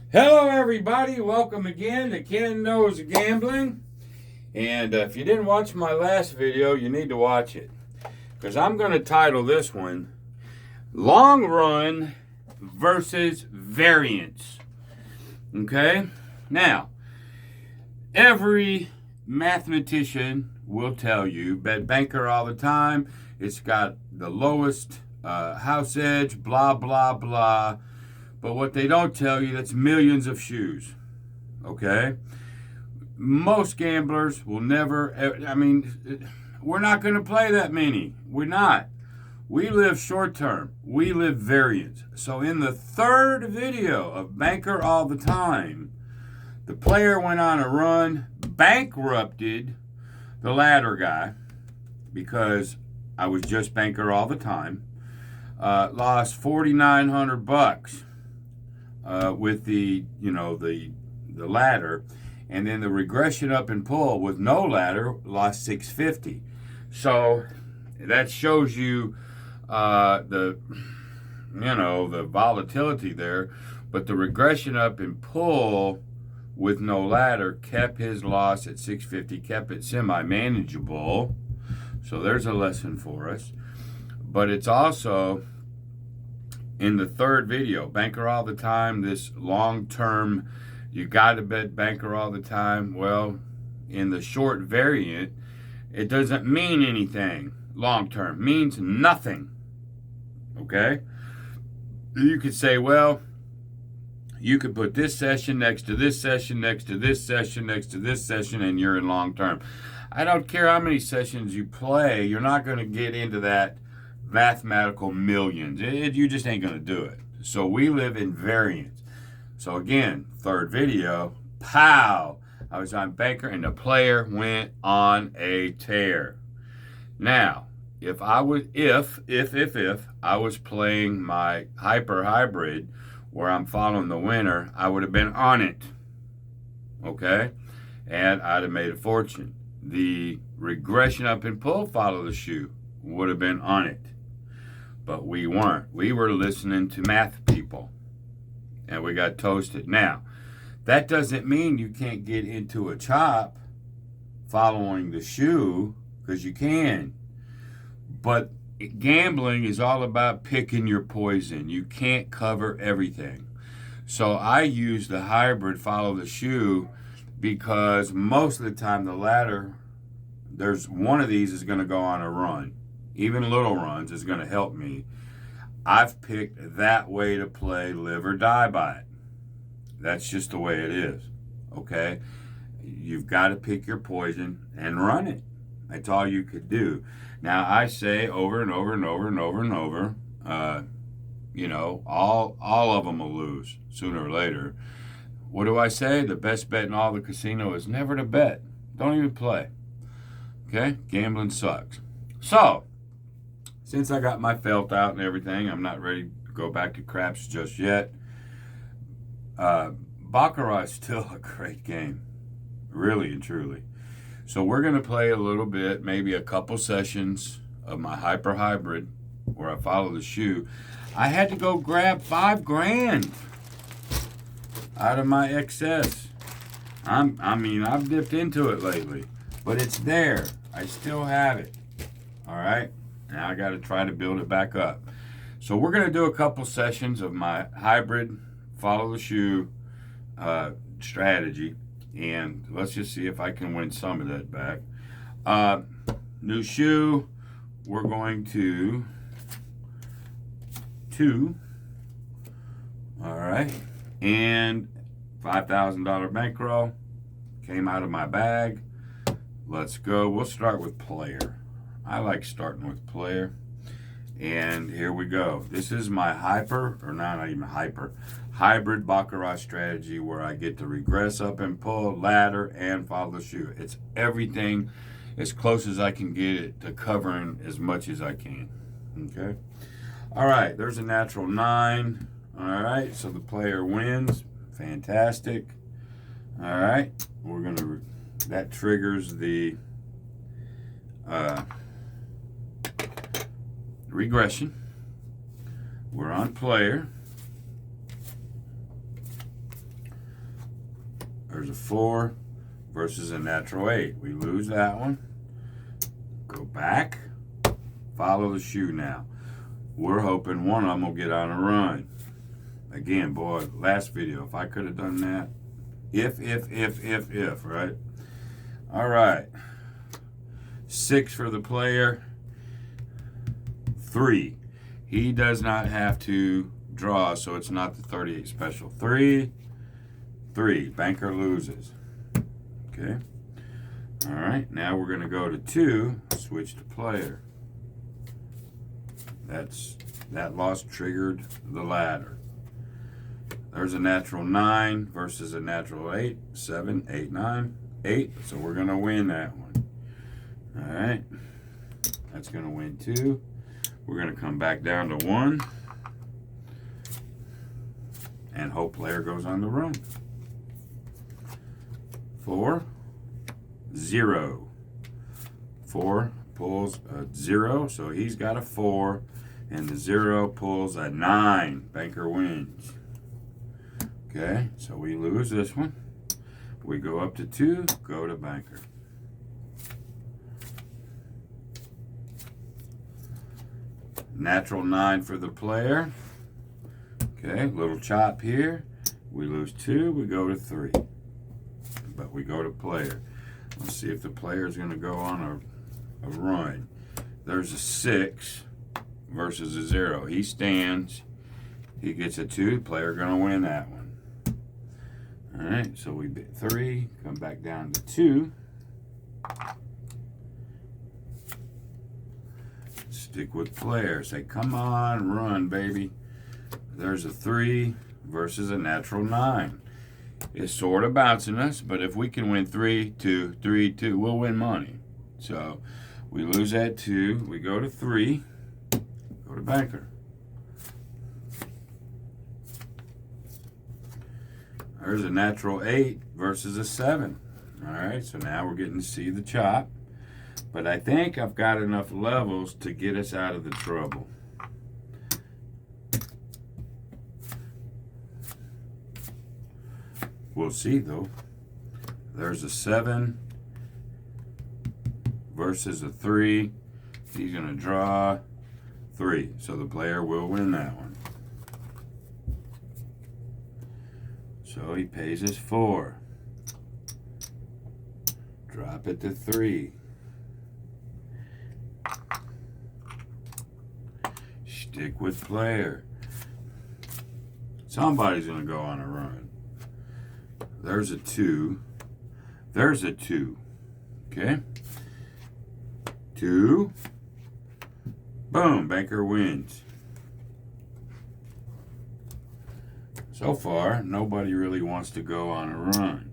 Hello, everybody. Welcome again to Ken Knows Gambling. And if you didn't watch my last video, you need to watch it. Because I'm going to title this one Long Run versus Variance. Okay? Now, every mathematician will tell you, bet banker all the time, it's got the lowest house edge, blah, blah, blah. But what they don't tell you, that's millions of shoes. Okay? Most gamblers will never, we're not going to play that many. We're not. We live short term. We live variance. So in the third video of Banker All the Time, the player went on a run, bankrupted the ladder guy because I was just Banker All the Time. Lost 4,900 bucks. With the ladder, and then the regression up and pull with no ladder lost 650. So that shows you the volatility there. But the regression up and pull with no ladder kept his loss at 650, kept it semi-manageable. So there's a lesson for us. But it's also in the third video, Banker All the Time, this long-term, you got to bet Banker All the Time. Well, in the short variant, it doesn't mean anything long-term. Means nothing. Okay? You could say, well, you could put this session next to this session, next to this session, next to this session, and you're in long-term. I don't care how many sessions you play, you're not going to get into that mathematical millions. You just ain't going to do it. So we live in variance. So again, third video, pow! I was on Banker and the player went on a tear. Now, if I was playing my hyper hybrid where I'm following the winner, I would have been on it. Okay? And I'd have made a fortune. The regression up and pull follow the shoe would have been on it. But we weren't. We were listening to math people. And we got toasted. Now, that doesn't mean you can't get into a chop following the shoe, because you can. But gambling is all about picking your poison. You can't cover everything. So I use the hybrid follow the shoe because most of the time the ladder, there's one of these is going to go on a run. Even little runs is going to help me. I've picked that way to play, live or die by it. That's just the way it is. Okay? You've got to pick your poison and run it. That's all you could do. Now, I say over and over and over and over and over, all of them will lose sooner or later. What do I say? The best bet in all the casino is never to bet. Don't even play. Okay? Gambling sucks. So, since I got my felt out and everything, I'm not ready to go back to craps just yet. Baccarat is still a great game, really and truly. So we're going to play a little bit, maybe a couple sessions of my hyper hybrid where I follow the shoe. I had to go grab $5,000 out of my excess. I've dipped into it lately, but it's there. I still have it. All right. Now I got to try to build it back up. So we're going to do a couple sessions of my hybrid follow the shoe strategy, and let's just see if I can win some of that back. New shoe, we're going to two. All right, and $5,000 bankroll came out of my bag. Let's go. We'll start with player. I like starting with player. And here we go. This is my hybrid Baccarat strategy where I get to regress up and pull, ladder, and follow the shoe. It's everything as close as I can get it to covering as much as I can. Okay? All right, there's a natural 9. All right, so the player wins. Fantastic. All right, we're going to, that triggers the regression. We're on player. There's a 4 versus a natural 8. We lose that one. Go back. Follow the shoe now. We're hoping one of them will get on a run. Again, boy, last video, if I could have done that. If, right? All right. 6 for the player. 3. He does not have to draw, so it's not the 38 special. 3. Banker loses. Okay. All right. Now we're going to go to 2. Switch to player. That loss triggered the ladder. There's a natural 9 versus a natural 8. 7, 8, 9, 8. So we're going to win that one. All right. That's going to win 2. We're going to come back down to 1. And hope player goes on the run. 4, 0. 4 pulls a 0, so he's got a 4. And the 0 pulls a 9. Banker wins. Okay, so we lose this one. We go up to 2, go to banker. Natural 9 for the player. Okay, little chop here. We lose 2, we go to 3. But we go to player. Let's see if the player is going to go on a run. There's a 6 versus a 0. He stands. He gets a 2. Player going to win that one. All right, so we bit 3, come back down to 2. Stick with player. Say, come on, run, baby. There's a 3 versus a natural 9. It's sort of bouncing us, but if we can win 3, 2, 3, 2, we'll win money. So we lose that 2. We go to 3. Go to banker. There's a natural 8 versus a 7. All right, so now we're getting to see the chop. But I think I've got enough levels to get us out of the trouble. We'll see, though. There's a 7 versus a 3. He's going to draw 3. So the player will win that one. So he pays his 4. Drop it to 3. Stick with player. Somebody's going to go on a run. There's a 2. There's a 2. Okay. 2. Boom. Banker wins. So far, nobody really wants to go on a run.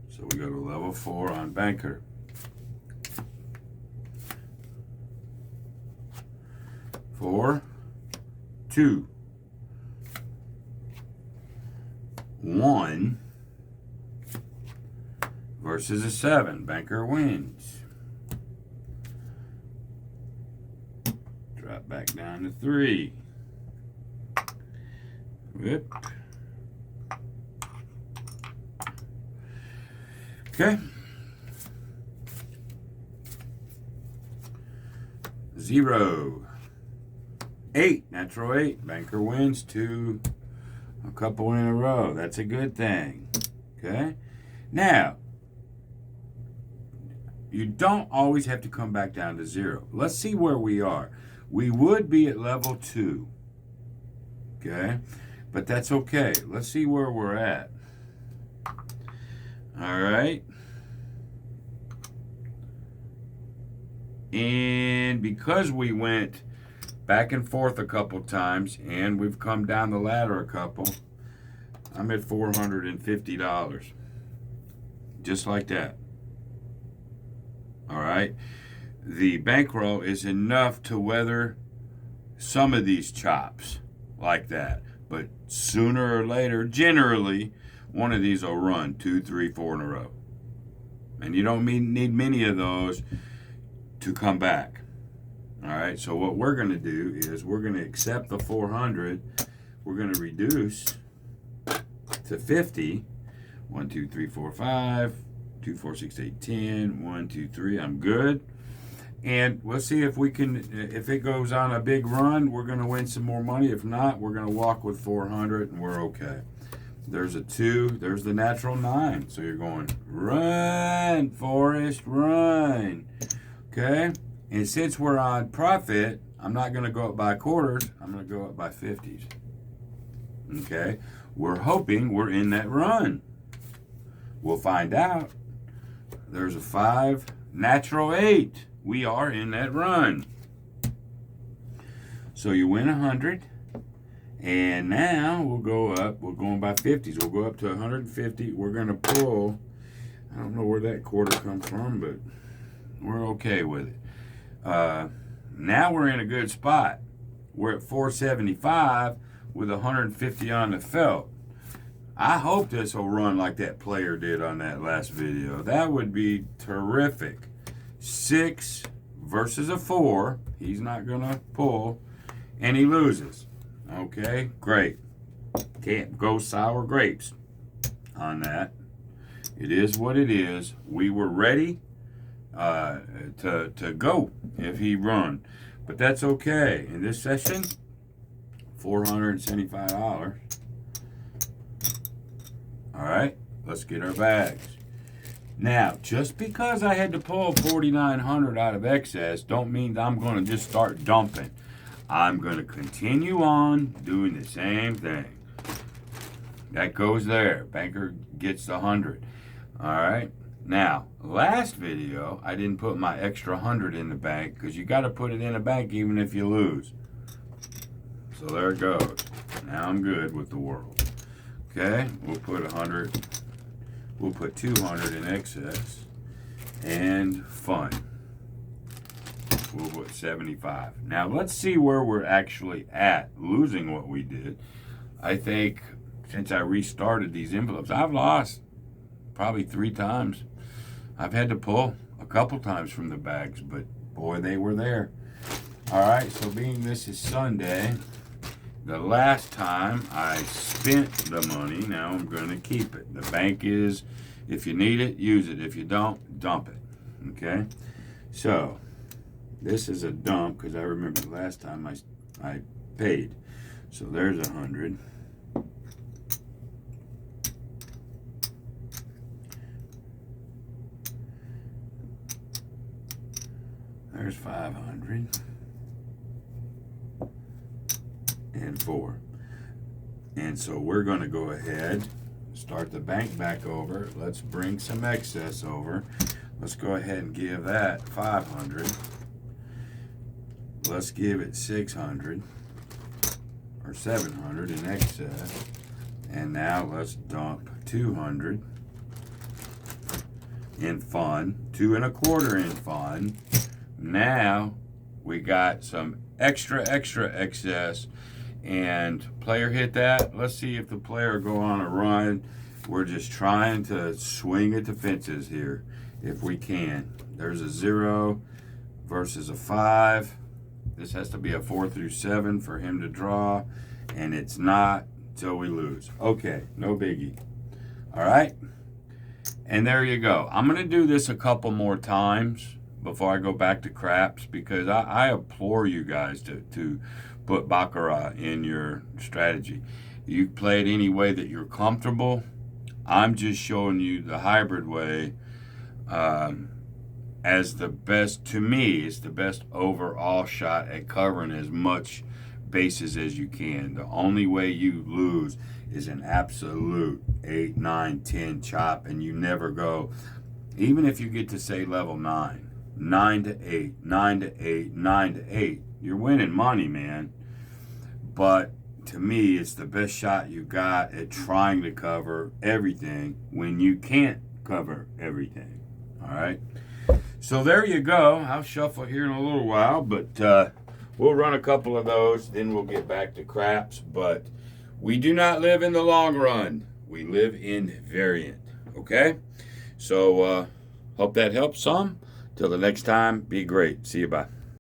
So we go to level 4 on banker. 4, 2, 1 versus a 7. Banker wins. Drop back down to 3. Whoop. Okay. 0. 8, natural 8. Banker wins 2, a couple in a row. That's a good thing. Okay? Now, you don't always have to come back down to 0. Let's see where we are. We would be at level 2. Okay? But that's okay. Let's see where we're at. All right? And because we went back and forth a couple times, and we've come down the ladder a couple, I'm at $450. Just like that. All right? The bankroll is enough to weather some of these chops like that. But sooner or later, generally, one of these will run 2, 3, 4 in a row. And you don't need many of those to come back. All right, so what we're going to do is we're going to accept the 400 we're going to reduce to 50. 1, 2, 3, 4, 5, 2, 4, 6, 8, 10. 1, 2, 3. I'm good. And we'll see if we can, if it goes on a big run, we're going to win some more money. If not, we're going to walk with 400 and we're okay. There's a 2. There's the natural 9. So you're going, run, Forrest, run. Okay? And since we're on profit, I'm not going to go up by quarters. I'm going to go up by 50s. Okay? We're hoping we're in that run. We'll find out. There's a 5, natural 8. We are in that run. So you win 100. And now we'll go up. We're going by 50s. We'll go up to 150. We're going to pull. I don't know where that quarter comes from, but we're okay with it. Now we're in a good spot. We're at 475 with 150 on the felt. I hope this will run like that player did on that last video. That would be terrific. 6 versus a 4. He's not going to pull. And he loses. Okay, great. Can't go sour grapes on that. It is what it is. We were ready to go if he run. But that's okay. In this session, $475. All right, let's get our bags. Now, just because I had to pull 4,900 out of excess, don't mean I'm going to just start dumping. I'm going to continue on doing the same thing. That goes there. Banker gets the 100. All right. Now, last video, I didn't put my extra 100 in the bank because you got to put it in a bank even if you lose. So there it goes. Now I'm good with the world. Okay, we'll put 100. We'll put 200 in excess and fun. We'll put 75. Now let's see where we're actually at losing what we did. I think since I restarted these envelopes, I've lost probably 3 times. I've had to pull a couple times from the bags, but boy, they were there. All right, so being this is Sunday, the last time I spent the money, now I'm going to keep it. The bank is, if you need it, use it. If you don't, dump it. Okay? So, this is a dump because I remember the last time I paid. So there's 100. There's 500. And 4. And so we're going to go ahead, start the bank back over. Let's bring some excess over. Let's go ahead and give that 500. Let's give it 600 or 700 in excess. And now let's dump 200 in fun, 2 1/4 in fun. Now we got some extra excess. And player hit that. Let's see if the player go on a run. We're just trying to swing at the fences here if we can. There's a 0 versus a 5. This has to be a 4 through 7 for him to draw. And it's not till we lose. Okay, no biggie. All right. And there you go. I'm going to do this a couple more times before I go back to craps because I implore you guys to put Baccarat in your strategy. You play it any way that you're comfortable. I'm just showing you the hybrid way as the best, to me, it's the best overall shot at covering as much bases as you can. The only way you lose is an absolute 8, 9, 10 chop, and you never go, even if you get to say level 9, 9 to 8, 9 to 8, 9 to 8, you're winning money, man. But to me, it's the best shot you got at trying to cover everything when you can't cover everything. All right. So there you go. I'll shuffle here in a little while, but we'll run a couple of those, then we'll get back to craps. But we do not live in the long run. We live in variant. Okay? So hope that helps some. Till the next time, be great. See you. Bye.